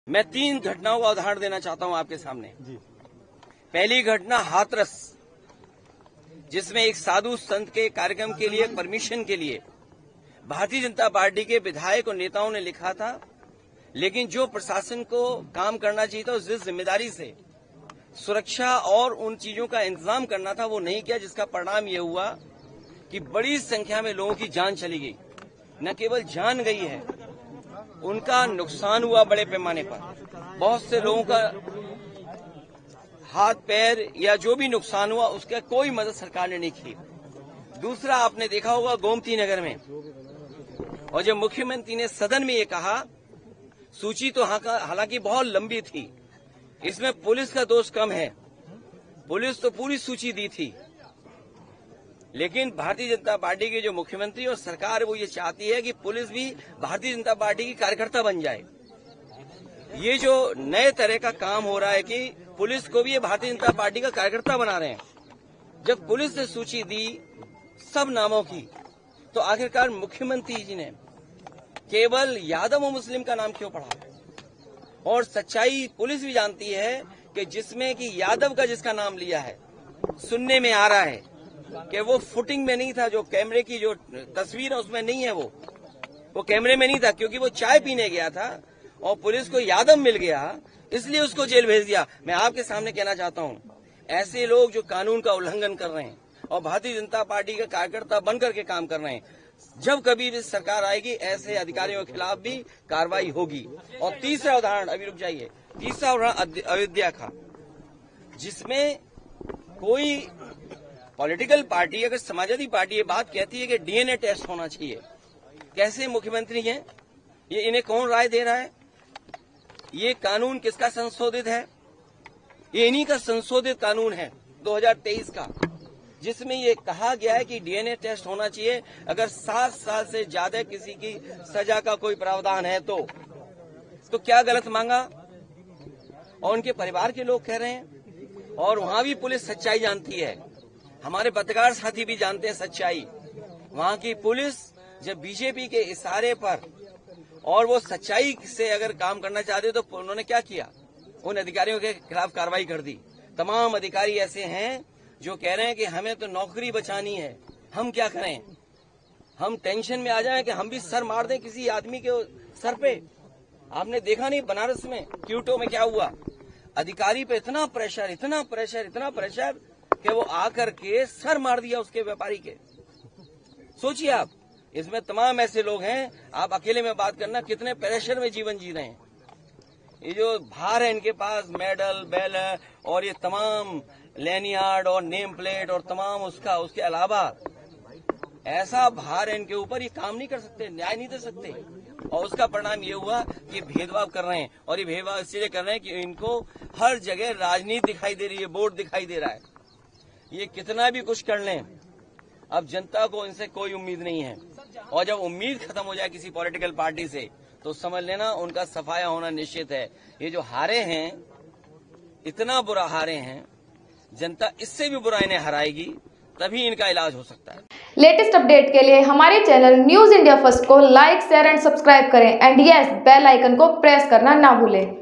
मैं 3 घटनाओं का उदाहरण देना चाहता हूं आपके सामने। पहली घटना हाथरस, जिसमें एक साधु संत के कार्यक्रम के लिए परमिशन के लिए भारतीय जनता पार्टी के विधायक और नेताओं ने लिखा था, लेकिन जो प्रशासन को काम करना चाहिए था, जिस जिम्मेदारी से सुरक्षा और उन चीजों का इंतजाम करना था, वो नहीं किया, जिसका परिणाम ये हुआ कि बड़ी संख्या में लोगों की जान चली गई। न केवल जान गई है, उनका नुकसान हुआ बड़े पैमाने पर। बहुत से लोगों का हाथ पैर या जो भी नुकसान हुआ, उसका कोई मदद सरकार ने नहीं की। दूसरा, आपने देखा होगा गोमती नगर में, और जब मुख्यमंत्री ने सदन में ये कहा, सूची तो हालांकि बहुत लंबी थी, इसमें पुलिस का दोष कम है, पुलिस तो पूरी सूची दी थी, लेकिन भारतीय जनता पार्टी के जो मुख्यमंत्री और सरकार वो ये चाहती है कि पुलिस भी भारतीय जनता पार्टी की कार्यकर्ता बन जाए। ये जो नए तरह का काम हो रहा है कि पुलिस को भी ये भारतीय जनता पार्टी का कार्यकर्ता बना रहे हैं। जब पुलिस ने सूची दी सब नामों की, तो आखिरकार मुख्यमंत्री जी ने केवल यादव और मुस्लिम का नाम क्यों पढ़ा? और सच्चाई पुलिस भी जानती है कि जिसमें कि यादव का जिसका नाम लिया है, सुनने में आ रहा है कि वो फुटिंग में नहीं था, जो कैमरे की जो तस्वीर है उसमें नहीं है, वो कैमरे में नहीं था, क्योंकि वो चाय पीने गया था और पुलिस को यादव मिल गया, इसलिए उसको जेल भेज दिया। मैं आपके सामने कहना चाहता हूं, ऐसे लोग जो कानून का उल्लंघन कर रहे हैं और भारतीय जनता पार्टी का कार्यकर्ता बनकर के काम कर रहे हैं, जब कभी भी सरकार आएगी, ऐसे अधिकारियों के खिलाफ भी कार्रवाई होगी। और तीसरा उदाहरण, अभी रुक जाइए, तीसरा उदाहरण अयोध्या का, जिसमें कोई पॉलिटिकल पार्टी, अगर समाजवादी पार्टी ये बात कहती है कि डीएनए टेस्ट होना चाहिए, कैसे मुख्यमंत्री हैं ये, इन्हें कौन राय दे रहा है? ये कानून किसका संशोधित है? ये इन्हीं का संशोधित कानून है 2023 का, जिसमें ये कहा गया है कि डीएनए टेस्ट होना चाहिए अगर 7 साल से ज्यादा किसी की सजा का कोई प्रावधान है तो क्या गलत मांगा? और उनके परिवार के लोग कह रहे हैं, और वहां भी पुलिस सच्चाई जानती है, हमारे पत्रकार साथी भी जानते हैं सच्चाई। वहां की पुलिस जब बीजेपी के इशारे पर और वो सच्चाई से अगर काम करना चाहते तो उन्होंने क्या किया? उन अधिकारियों के खिलाफ कार्रवाई कर दी। तमाम अधिकारी ऐसे हैं जो कह रहे हैं कि हमें तो नौकरी बचानी है, हम क्या करें? हम टेंशन में आ जाएं कि हम भी सर मार दें किसी आदमी के सर पे। आपने देखा नहीं बनारस में क्यूटो में क्या हुआ? अधिकारी पे इतना प्रेशर, इतना प्रेशर, इतना प्रेशर कि वो आकर के सर मार दिया उसके व्यापारी के। सोचिए आप, इसमें तमाम ऐसे लोग हैं, आप अकेले में बात करना कितने प्रेशर में जीवन जी रहे हैं। ये जो भार है इनके पास, मेडल, बैनर और ये तमाम लैनियार्ड और नेम प्लेट और तमाम उसके अलावा ऐसा भार है इनके ऊपर, ये काम नहीं कर सकते, न्याय नहीं दे सकते। और उसका परिणाम ये हुआ कि भेदभाव कर रहे हैं, और ये भेदभाव इसलिए कर रहे हैं कि इनको हर जगह राजनीति दिखाई दे रही है, वोट दिखाई दे रहा है। ये कितना भी कुछ कर लें, अब जनता को इनसे कोई उम्मीद नहीं है, और जब उम्मीद खत्म हो जाए किसी पॉलिटिकल पार्टी से, तो समझ लेना उनका सफाया होना निश्चित है। ये जो हारे हैं, इतना बुरा हारे हैं, जनता इससे भी बुरा इन्हें हराएगी, तभी इनका इलाज हो सकता है। लेटेस्ट अपडेट के लिए हमारे चैनल न्यूज इंडिया फर्स्ट को लाइक, शेयर एंड सब्सक्राइब करें, एंड यस, बेल आइकन को प्रेस करना ना भूलें।